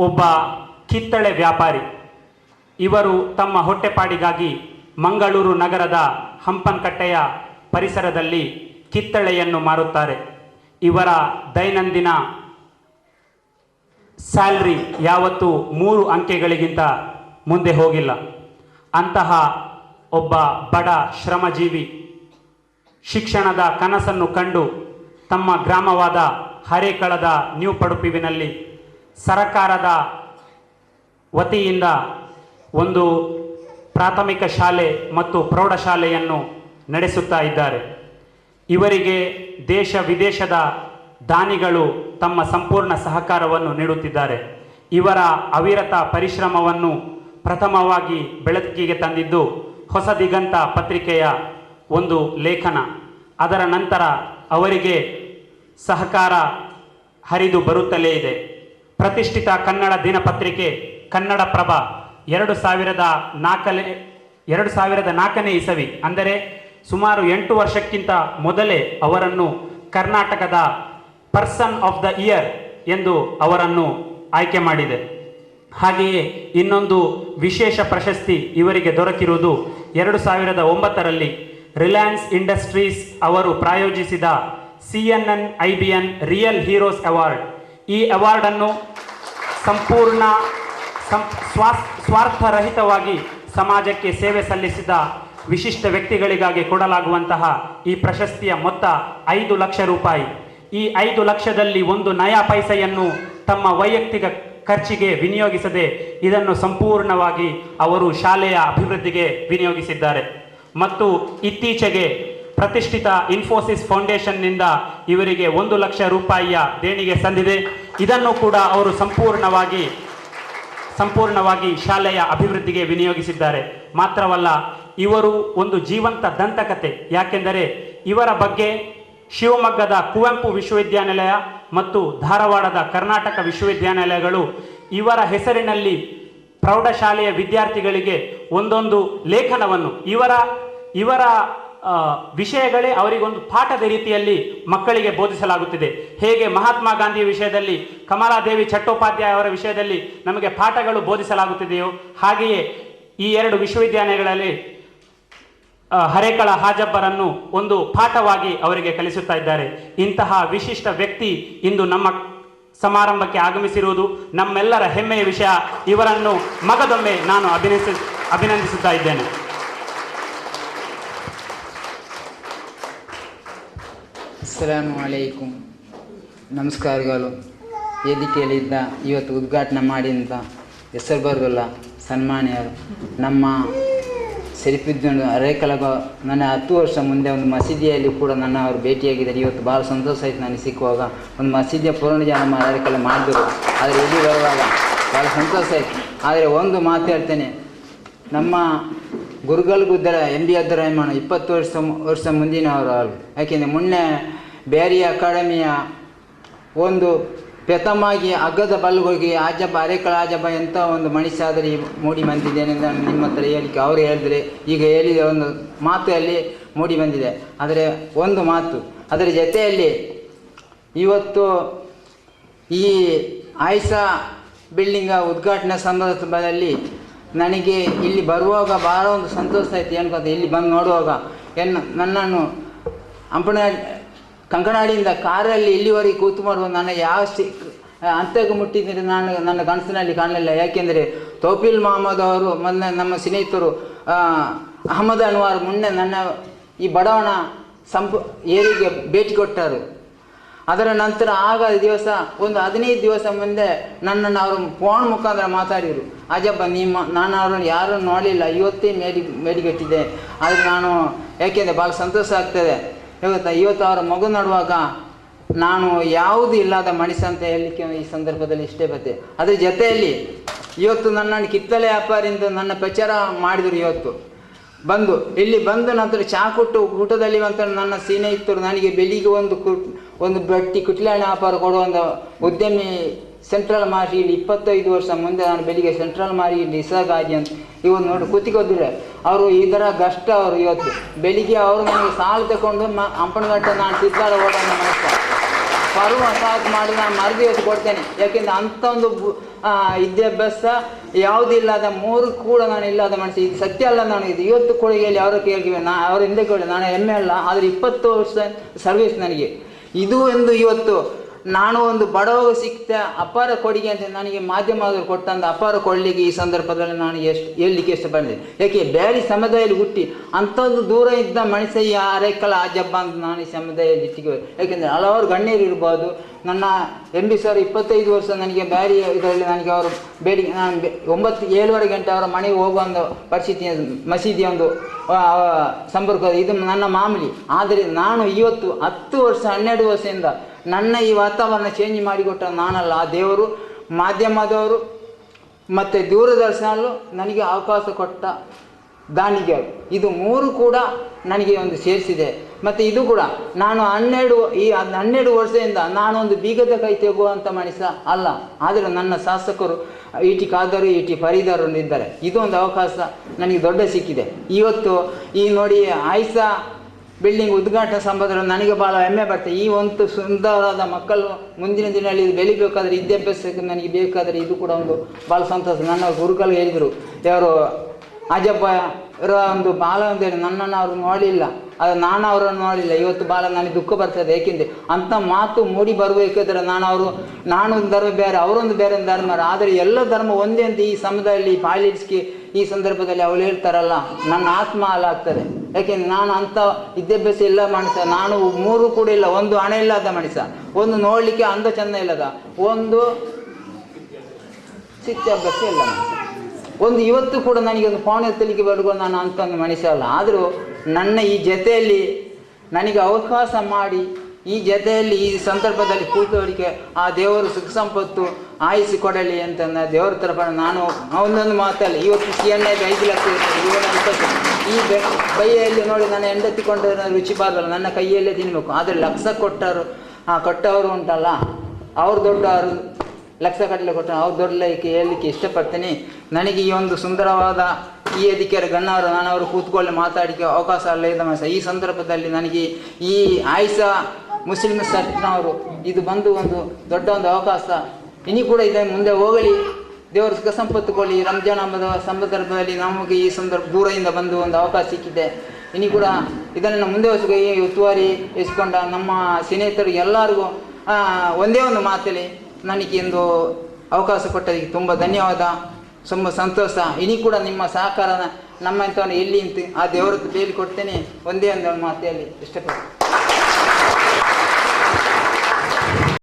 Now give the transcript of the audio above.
ಒಬ್ಬ ಕಿತ್ತಳೆ ವ್ಯಾಪಾರಿ. ಇವರು ತಮ್ಮ ಹೊಟ್ಟೆಪಾಡಿಗಾಗಿ ಮಂಗಳೂರು ನಗರದ ಹಂಪನಕಟ್ಟೆಯ ಪರಿಸರದಲ್ಲಿ ಕಿತ್ತಳೆಯನ್ನು ಮಾರುತ್ತಾರೆ. ಇವರ ದೈನಂದಿನ ಸ್ಯಾಲ್ರಿ ಯಾವತ್ತೂ 3 ಅಂಕೆಗಳಿಗಿಂತ ಮುಂದೆ ಹೋಗಿಲ್ಲ. ಅಂತಹ ಒಬ್ಬ ಬಡ ಶ್ರಮಜೀವಿ ಶಿಕ್ಷಣದ ಕನಸನ್ನು ಕಂಡು ತಮ್ಮ ಗ್ರಾಮವಾದ ಹರೇಕಳದ ನ್ಯೂ ಪಡುಪಿವಿನಲ್ಲಿ ಸರಕಾರದ ವತಿಯಿಂದ ಒಂದು ಪ್ರಾಥಮಿಕ ಶಾಲೆ ಮತ್ತು ಪ್ರೌಢಶಾಲೆಯನ್ನು ನಡೆಸುತ್ತಾ ಇದ್ದಾರೆ. ಇವರಿಗೆ ದೇಶ ವಿದೇಶದ ದಾನಿಗಳು ತಮ್ಮ ಸಂಪೂರ್ಣ ಸಹಕಾರವನ್ನು ನೀಡುತ್ತಿದ್ದಾರೆ. ಇವರ ಅವಿರತ ಪರಿಶ್ರಮವನ್ನು ಪ್ರಥಮವಾಗಿ ಬೆಳಕಿಗೆ ತಂದಿದ್ದು ಹೊಸ ದಿಗಂತ ಪತ್ರಿಕೆಯ ಒಂದು ಲೇಖನ. ಅದರ ನಂತರ ಅವರಿಗೆ ಸಹಕಾರ ಹರಿದು ಬರುತ್ತಲೇ ಇದೆ. ಪ್ರತಿಷ್ಠಿತ ಕನ್ನಡ ದಿನಪತ್ರಿಕೆ ಕನ್ನಡಪ್ರಭ 2004ನೇ ಇಸವಿ, ಅಂದರೆ ಸುಮಾರು 8 ವರ್ಷಕ್ಕಿಂತ ಮೊದಲೇ ಅವರನ್ನು ಕರ್ನಾಟಕದ ಪರ್ಸನ್ ಆಫ್ ದ ಇಯರ್ ಎಂದು ಅವರನ್ನು ಆಯ್ಕೆ ಮಾಡಿದೆ. ಹಾಗೆಯೇ ಇನ್ನೊಂದು ವಿಶೇಷ ಪ್ರಶಸ್ತಿ ಇವರಿಗೆ ದೊರಕಿರುವುದು 2009ರಲ್ಲಿ ರಿಲಯನ್ಸ್ ಇಂಡಸ್ಟ್ರೀಸ್ ಅವರು ಪ್ರಾಯೋಜಿಸಿದ CNN IBN real heroes award. ಈ ಅವಾರ್ಡನ್ನು ಸಂಪೂರ್ಣ ಸ್ವಾರ್ಥರಹಿತವಾಗಿ ಸಮಾಜಕ್ಕೆ ಸೇವೆ ಸಲ್ಲಿಸಿದ ವಿಶಿಷ್ಟ ವ್ಯಕ್ತಿಗಳಿಗಾಗಿ ಕೊಡಲಾಗುವಂತಹ ಈ ಪ್ರಶಸ್ತಿಯ ಮೊತ್ತ 5 ಲಕ್ಷ ರೂಪಾಯಿ. ಈ 5 ಲಕ್ಷದಲ್ಲಿ 1 ನಯಾ ಪೈಸೆಯನ್ನು ತಮ್ಮ ವೈಯಕ್ತಿಕ ಖರ್ಚಿಗೆ ವಿನಿಯೋಗಿಸದೆ ಇದನ್ನು ಸಂಪೂರ್ಣವಾಗಿ ಅವರು ಶಾಲೆಯ ಅಭಿವೃದ್ಧಿಗೆ ವಿನಿಯೋಗಿಸಿದ್ದಾರೆ. ಮತ್ತು ಇತ್ತೀಚೆಗೆ ಪ್ರತಿಷ್ಠಿತ ಇನ್ಫೋಸಿಸ್ ಫೌಂಡೇಶನ್ನಿಂದ ಇವರಿಗೆ 1 ಲಕ್ಷ ರೂಪಾಯಿಯ ದೇಣಿಗೆ ಸಂದಿದೆ. ಇದನ್ನು ಕೂಡ ಅವರು ಸಂಪೂರ್ಣವಾಗಿ ಶಾಲೆಯ ಅಭಿವೃದ್ಧಿಗೆ ವಿನಿಯೋಗಿಸಿದ್ದಾರೆ. ಮಾತ್ರವಲ್ಲ, ಇವರು ಒಂದು ಜೀವಂತ ದಂತಕತೆ. ಯಾಕೆಂದರೆ ಇವರ ಬಗ್ಗೆ ಶಿವಮೊಗ್ಗದ ಕುವೆಂಪು ವಿಶ್ವವಿದ್ಯಾನಿಲಯ ಮತ್ತು ಧಾರವಾಡದ ಕರ್ನಾಟಕ ವಿಶ್ವವಿದ್ಯಾನಿಲಯಗಳು ಇವರ ಹೆಸರಿನಲ್ಲಿ ಪ್ರೌಢಶಾಲೆಯ ವಿದ್ಯಾರ್ಥಿಗಳಿಗೆ ಒಂದೊಂದು ಲೇಖನವನ್ನು ಇವರ ವಿಷಯಗಳೇ ಅವರಿಗೊಂದು ಪಾಠದ ರೀತಿಯಲ್ಲಿ ಮಕ್ಕಳಿಗೆ ಬೋಧಿಸಲಾಗುತ್ತಿದೆ. ಹೇಗೆ ಮಹಾತ್ಮ ಗಾಂಧಿಯ ವಿಷಯದಲ್ಲಿ ಕಮಲಾದೇವಿ ಚಟ್ಟೋಪಾಧ್ಯಾಯ ಅವರ ವಿಷಯದಲ್ಲಿ ನಮಗೆ ಪಾಠಗಳು ಬೋಧಿಸಲಾಗುತ್ತಿದೆಯೋ, ಹಾಗೆಯೇ ಈ 2 ವಿಶ್ವವಿದ್ಯಾಲಯಗಳಲ್ಲಿ ಹರೇಕಳ ಹಾಜಬ್ಬರನ್ನು ಒಂದು ಪಾಠವಾಗಿ ಅವರಿಗೆ ಕಲಿಸುತ್ತಾ ಇದ್ದಾರೆ. ಇಂತಹ ವಿಶಿಷ್ಟ ವ್ಯಕ್ತಿ ಇಂದು ನಮ್ಮ ಸಮಾರಂಭಕ್ಕೆ ಆಗಮಿಸಿರುವುದು ನಮ್ಮೆಲ್ಲರ ಹೆಮ್ಮೆಯ ವಿಷಯ. ಇವರನ್ನು ಮಗದೊಮ್ಮೆ ನಾನು ಅಭಿನಂದಿಸುತ್ತಾ ಇದ್ದೇನೆ. ಅಸ್ಸಲಾಮು ಅಲೈಕುಂ, ನಮಸ್ಕಾರಗಳು. ವೇದಿಕೆಯಲ್ಲಿದ್ದ ಇವತ್ತು ಉದ್ಘಾಟನೆ ಮಾಡಿದಂಥ ಹೆಸರು ಬರೋಲ್ಲ ಸನ್ಮಾನ್ಯರು ನಮ್ಮ ಶರೀಫುದ್ದೀನ್ ಹರೇಕಳಗ ನನ್ನ 10 ವರ್ಷ ಮುಂದೆ ಒಂದು ಮಸೀದಿಯಲ್ಲಿ ಕೂಡ ನನ್ನ ಅವರು ಭೇಟಿಯಾಗಿದ್ದಾರೆ. ಇವತ್ತು ಭಾಳ ಸಂತೋಷ ಆಯಿತು ನನಗೆ ಸಿಕ್ಕುವಾಗ. ಒಂದು ಮಸೀದಿಯ ಪೂರ್ಣಜಾನ ಹರೇಕಳ ಮಾಡಿದ್ರು, ಆದರೆ ಇಲ್ಲಿ ಬರುವಾಗ ಭಾಳ ಸಂತೋಷ ಆಯಿತು. ಆದರೆ ಒಂದು ಮಾತು ಹೇಳ್ತೇನೆ, ನಮ್ಮ ಗುರುಗಲ್ ಗುದ್ದರ MD ಅಬ್ದುಲ್ ರಹಮಾನ್ 20 ವರ್ಷ ಮುಂದಿನವರು ಅವರು. ಯಾಕೆಂದರೆ ಮೊನ್ನೆ ಬೇರೆ ಅಕಾಡೆಮಿಯ ಒಂದು ಪ್ರಥಮವಾಗಿ ಅಗ್ಗದ ಬಲ್ಗೋಗಿ ಆಜಬ್ಬ ಹರೇಕಳ ಆಜಬ್ಬ ಎಂಥ ಒಂದು ಮನುಷ್ಯ ಆದರೆ ಮೂಡಿ ಬಂದಿದ್ದೇನೆ ಅಂತ ನಿಮ್ಮ ಹತ್ರ ಹೇಳಿಕೆ ಅವರು ಹೇಳಿದ್ರೆ, ಈಗ ಹೇಳಿದ ಒಂದು ಮಾತು ಅಲ್ಲಿ ಮೂಡಿ ಬಂದಿದೆ. ಆದರೆ ಒಂದು ಮಾತು, ಅದರ ಜೊತೆಯಲ್ಲಿ ಇವತ್ತು ಈ ಆಯಿಷಾ ಬಿಲ್ಡಿಂಗ ಉದ್ಘಾಟನಾ ಸಂದರ್ಭದಲ್ಲಿ ನನಗೆ ಇಲ್ಲಿ ಬರುವಾಗ ಭಾಳ ಒಂದು ಸಂತೋಷ ಆಯಿತು. ಅನ್ಕೊಂತ ಇಲ್ಲಿ ಬಂದು ನೋಡುವಾಗ ನನ್ನನ್ನು ಕಂಕನಾಡಿಯಿಂದ ಕಾರಲ್ಲಿ ಇಲ್ಲಿವರೆಗೆ ಕೂತು ಮಾಡುವ ನನ್ನ ಯಾವ ಹಂತಕ್ಕೆ ಮುಟ್ಟಿದ್ರೆ ನನ್ನ ಕನಸಿನಲ್ಲಿ ಕಾಣಲಿಲ್ಲ. ಯಾಕೆಂದರೆ ತೌಫೀಲ್ ಮಹಮ್ಮದ್ ಅವರು ಮೊನ್ನೆ ನಮ್ಮ ಸ್ನೇಹಿತರು ಅಹಮದ್ ಅನ್ವಾರ್ ಮುನ್ನೆ ನನ್ನ ಈ ಬಡವಣ ಏರಿಗೆ ಭೇಟಿ ಕೊಟ್ಟರು. ಅದರ ನಂತರ ಆಗ ದಿವಸ ಒಂದು 15 ದಿವಸ ಮುಂದೆ ನನ್ನನ್ನು ಅವರು ಫೋನ್ ಮುಖಾಂತರ ಮಾತಾಡಿದರು. ಅಜಬ್ಬ ನಾನು ಅವರನ್ನು ಯಾರನ್ನು ನೋಡಲಿಲ್ಲ, ಇವತ್ತೇ ಮೇಡಿಗಟ್ಟಿದೆ. ಆದರೆ ನಾನು ಯಾಕೆಂದರೆ ಭಾಳ ಸಂತೋಷ ಆಗ್ತದೆ. ಇವತ್ತು ಅವರ ಮಗು ನಡುವಾಗ ನಾನು ಯಾವುದು ಇಲ್ಲದ ಮನುಷ್ಯ ಅಂತ ಹೇಳಲಿಕ್ಕೆ ಈ ಸಂದರ್ಭದಲ್ಲಿ ಇಷ್ಟೇ ಬತ್ತೆ. ಅದ್ರ ಜೊತೆಯಲ್ಲಿ ಇವತ್ತು ನನ್ನನ್ನು ಕಿತ್ತಳೆ ವ್ಯಾಪಾರಿಂದ ನನ್ನ ಪ್ರಚಾರ ಮಾಡಿದರು. ಇವತ್ತು ಇಲ್ಲಿ ಬಂದು ನಂತರ ಚಹಾ ಕೊಟ್ಟು ಊಟದಲ್ಲಿ ಅಂತ ನನ್ನ ಸ್ನೇಹಿತರು ನನಗೆ ಬೆಳಿಗ್ಗೆ ಒಂದು ಬಟ್ಟಿ ಕುಟ್ಲಣ್ಣ ವ್ಯಾಪಾರ ಕೊಡುವಂಥ ಉದ್ಯಮಿ ಸೆಂಟ್ರಲ್ ಮಾರ್ಕೆಟ್ 25 ವರ್ಷ ಮುಂದೆ ನಾನು ಬೆಳಿಗ್ಗೆ ಸೆಂಟ್ರಲ್ ಮಾರ್ಕೆಟ್ ಇಸಾಗಾದಿ ಅಂತ ಇವತ್ತು ನೋಡಿ ಕೂತಿಕೋದ್ರೆ ಅವರು ಇದರ ಕಷ್ಟ. ಅವರು ಇವತ್ತು ಬೆಳಿಗ್ಗೆ ಅವರು ನನಗೆ ಸಾಲ ತಗೊಂಡು ಹಂಪನಘಟ್ಟ ನಾನು ಸಿದ್ದಾರ ಓಡೋಣ ಮನುಷ್ಯ. ಬರುವ ಸಾಕು ಮಾಡಿ ನಾನು ಮರುದಿವಸ ಕೊಡ್ತೇನೆ. ಯಾಕೆಂದರೆ ಅಂಥ ಒಂದು ವಿದ್ಯಾಭ್ಯಾಸ ಯಾವುದಿಲ್ಲದ 3 ಕೂಡ ನಾನು ಇಲ್ಲದ ಮನುಷ್ಯ. ಇದು ಸತ್ಯ ಅಲ್ಲ. ನಾನು ಇದು ಇವತ್ತು ಕೂಡ ಹೇಳಿ ಅವರ ಕೇಳಿವೆ, ಅವರ ಹಿಂದೆ ಕೇಳಿ ನಾನು ಹೆಮ್ಮೆ ಅಲ್ಲ, ಆದರೆ 20 ವರ್ಷ ಸರ್ವಿಸ್ ನನಗೆ ಇದು ಎಂದು. ಇವತ್ತು ನಾನು ಒಂದು ಬಡವಾಗ ಸಿಕ್ತ ಅಪಾರ ಕೊಡುಗೆ ಅಂತ ನನಗೆ ಮಾಧ್ಯಮದವರು ಕೊಟ್ಟಂತ ಅಪಾರ ಕೊಡಲಿಕ್ಕೆ ಈ ಸಂದರ್ಭದಲ್ಲಿ ನಾನು ಹೇಳಲಿಕ್ಕೆ ಇಷ್ಟಪಡ್ತೇನೆ. ಯಾಕೆ ಬೇರೆ ಸಮುದಾಯದಲ್ಲಿ ಹುಟ್ಟಿ ಅಂಥದ್ದು ದೂರ ಇದ್ದ ಮನುಷ್ಯ ಈ ಅರೆಕಲ ಆಜಬ್ಬ ಅಂತ ನಾನು ಈ ಸಮುದಾಯದಲ್ಲಿ ಇಟ್ಟಿಗೆ. ಯಾಕೆಂದರೆ ಹಲವಾರು ಗಣ್ಯರು ಇರ್ಬೋದು. ನನ್ನ MB ಸರ್ 25 ವರ್ಷ ನನಗೆ ಬೇರೆ ಇದರಲ್ಲಿ ನನಗೆ ಅವರು ಬೇಡಿಕೆ, ನಾನು 7:30 ಗಂಟೆ ಅವರ ಮನೆಗೆ ಹೋಗುವ ಒಂದು ಪರಿಸ್ಥಿತಿ, ಮಸೀದಿಯ ಒಂದು ಸಂಪರ್ಕ, ಇದು ನನ್ನ ಮಾಮೂಲಿ. ಆದರೆ ನಾನು ಇವತ್ತು 10 ವರ್ಷ 12 ವರ್ಷದಿಂದ ನನ್ನ ಈ ವಾತಾವರಣ ಚೇಂಜ್ ಮಾಡಿಕೊಟ್ಟ ನಾನಲ್ಲ, ಆ ದೇವರು, ಮಾಧ್ಯಮದವರು ಮತ್ತು ದೂರದರ್ಶನಲ್ಲೂ ನನಗೆ ಅವಕಾಶ ಕೊಟ್ಟ ದಾನಿಗಳು. ಇದು 3 ಕೂಡ ನನಗೆ ಒಂದು ಸೇರಿಸಿದೆ. ಮತ್ತು ಇದು ಕೂಡ ನಾನು 12 ವರ್ಷದಿಂದ ನಾನೊಂದು ಬೀಗದ ಕೈ ತೆಗುವಂಥ ಮನುಷ್ಯ ಅಲ್ಲ. ಆದರೆ ನನ್ನ ಶಾಸಕರು ET ಖಾದರ್, ET ಫರೀದರ್ ಇದ್ದಾರೆ. ಇದೊಂದು ಅವಕಾಶ ನನಗೆ ದೊಡ್ಡ ಸಿಕ್ಕಿದೆ. ಇವತ್ತು ಈ ನೋಡಿ ಆಯ್ಸಾ ಬಿಲ್ಡಿಂಗ್ ಉದ್ಘಾಟನಾ ಸಂಬಂಧದಲ್ಲಿ ನನಗೆ ಭಾಳ ಹೆಮ್ಮೆ ಬರ್ತದೆ. ಈ ಒಂದು ಸುಂದರವಾದ ಮಕ್ಕಳು ಮುಂದಿನ ದಿನದಲ್ಲಿ ಬೆಳಿಬೇಕಾದ್ರೆ, ವಿದ್ಯಾಭ್ಯಾಸಕ್ಕೆ ನನಗೆ ಬೇಕಾದರೆ ಇದು ಕೂಡ ಒಂದು ಭಾಳ ಸಂತೋಷ. ನನ್ನ ಗುರುಗಳು ಹೇಳಿದರು, ಯಾರು ಅಜಬ್ಬ ಇವರ ಒಂದು ಭಾಳ ಅಂತೇಳಿ ನನ್ನನ್ನು ಅವರು ನೋಡಲಿಲ್ಲ, ಅದು ನಾನು ಅವರನ್ನು ನೋಡಲಿಲ್ಲ. ಇವತ್ತು ಭಾಳ ನನಗೆ ದುಃಖ ಬರ್ತದೆ. ಏಕೆಂದರೆ ಅಂಥ ಮಾತು ಮೂಡಿ ಬರಬೇಕಾದ್ರೆ ನಾನೊಂದು ಧರ್ಮ ಬೇರೆ, ಅವರೊಂದು ಬೇರೆ ಧರ್ಮ, ಆದರೆ ಎಲ್ಲ ಧರ್ಮ ಒಂದೇ ಅಂತ ಈ ಸಮುದಾಯದಲ್ಲಿ ಪಾಲಿಟಿಕ್ಸ್ಗೆ ಈ ಸಂದರ್ಭದಲ್ಲಿ ಅವಳು ಹೇಳ್ತಾರಲ್ಲ, ನನ್ನ ಆತ್ಮ ಹಾಳಾಗ್ತದೆ. ಯಾಕೆಂದರೆ ನಾನು ಅಂಥ ವಿದ್ಯಾಭ್ಯಾಸ ಇಲ್ಲ ಮನುಷ್ಯ. ನಾನು 3 ಕೂಡ ಇಲ್ಲ, ಒಂದು ಹಣ ಇಲ್ಲದ ಮನುಷ್ಯ, ಒಂದು ನೋಡಲಿಕ್ಕೆ ಅಂದ ಚೆಂದ ಇಲ್ಲದ, ಒಂದು ಶಿಕ್ಷಾಭ್ಯಾಸ ಇಲ್ಲ ಮನುಷ್ಯ, ಒಂದು ಇವತ್ತು ಕೂಡ ನನಗೆ ಒಂದು ಫೋನ್ ಎತ್ತಲಿಕ್ಕೆ ಬಡ್ಕೊಂಡು ನಾನು ಅಂಥ ಒಂದು ಮನುಷ್ಯ ಅಲ್ಲ. ಆದರೂ ನನ್ನ ಈ ಜೊತೆಯಲ್ಲಿ ನನಗೆ ಅವಕಾಶ ಮಾಡಿ ಈ ಜೊತೆಯಲ್ಲಿ ಈ ಸಂದರ್ಭದಲ್ಲಿ ಕೂತವರಿಗೆ ಆ ದೇವರು ಸುಖ ಸಂಪತ್ತು ಆಯಿಸಿ ಕೊಡಲಿ ಅಂತ ದೇವರ ತರಫ ನಾನು ಒಂದೊಂದು ಮಾತಲ್ಲ. ಇವತ್ತು CNI 5 ಲಕ್ಷ ಇರ್ತದೆ. ಈ ಕೈಯಲ್ಲಿ ನೋಡಿ ನನ್ನ ಹೆಂಡತಿಕೊಂಡು ರುಚಿ ಬಾರಲ್ಲ, ನನ್ನ ಕೈಯಲ್ಲೇ ತಿನ್ನಬೇಕು. ಆದರೆ ಲಕ್ಷ ಕೊಟ್ಟವರು ಉಂಟಲ್ಲ, ಅವ್ರು ದೊಡ್ಡವರು, ಲಕ್ಷ ಕಟ್ಟಲೆ ಕೊಟ್ಟು ಅವ್ರು ದೊಡ್ಡಲಿಕ್ಕೆ ಹೇಳಲಿಕ್ಕೆ ಇಷ್ಟಪಡ್ತೇನೆ. ನನಗೆ ಈ ಒಂದು ಸುಂದರವಾದ ಈ ಅಧಿಕಾರ ಗಣ್ಣವರು ನಾನು ಅವರು ಕೂತ್ಕೊಳ್ಳಿ ಮಾತಾಡಿಕೆ ಅವಕಾಶ ಅಲ್ಲ ಇದ್ದ ಮನುಷ್ಯ. ಈ ಸಂದರ್ಭದಲ್ಲಿ ನನಗೆ ಈ ಆಯ್ಸಾ ಮುಸ್ಲಿಂ ಸರ್ಟ್ನವರು ಇದು ಬಂದು ಒಂದು ದೊಡ್ಡ ಒಂದು ಅವಕಾಶ. ಇನಿ ಕೂಡ ಇದನ್ನು ಮುಂದೆ ಹೋಗಲಿ, ದೇವರು ಸುಖ ಸಂಪತ್ತು ಕೊಡಲಿ. ರಂಜಾನ್ ಹಬ್ಬದ ಸಂದರ್ಭದಲ್ಲಿ ನಮಗೆ ಈ ದೂರದಿಂದ ಬಂದು ಒಂದು ಅವಕಾಶ ಸಿಕ್ಕಿದೆ. ಇನಿ ಕೂಡ ಇದನ್ನು ಮುಂದೆ ಈ ಉತ್ತುವಾರಿ ಇಸ್ಕೊಂಡ ನಮ್ಮ ಸ್ನೇಹಿತರು ಎಲ್ಲರಿಗೂ ಒಂದೇ ಒಂದು ಮಾತಲ್ಲಿ ನನಗೆ ಒಂದು ಅವಕಾಶ ಕೊಟ್ಟದಕ್ಕೆ ತುಂಬ ಧನ್ಯವಾದ, ತುಂಬ ಸಂತೋಷ. ಇನಿ ಕೂಡ ನಿಮ್ಮ ಸಹಕಾರ ನಮ್ಮ ಇಂಥವನ್ನ ಎಲ್ಲಿ ಅಂತ ಆ ದೇವರದ್ದು ಬೇಲಿ ಕೊಡ್ತೇನೆ. ಒಂದೇ ಒಂದು ಮಾತಲ್ಲಿ ಇಷ್ಟಪಡ್ತೀನಿ.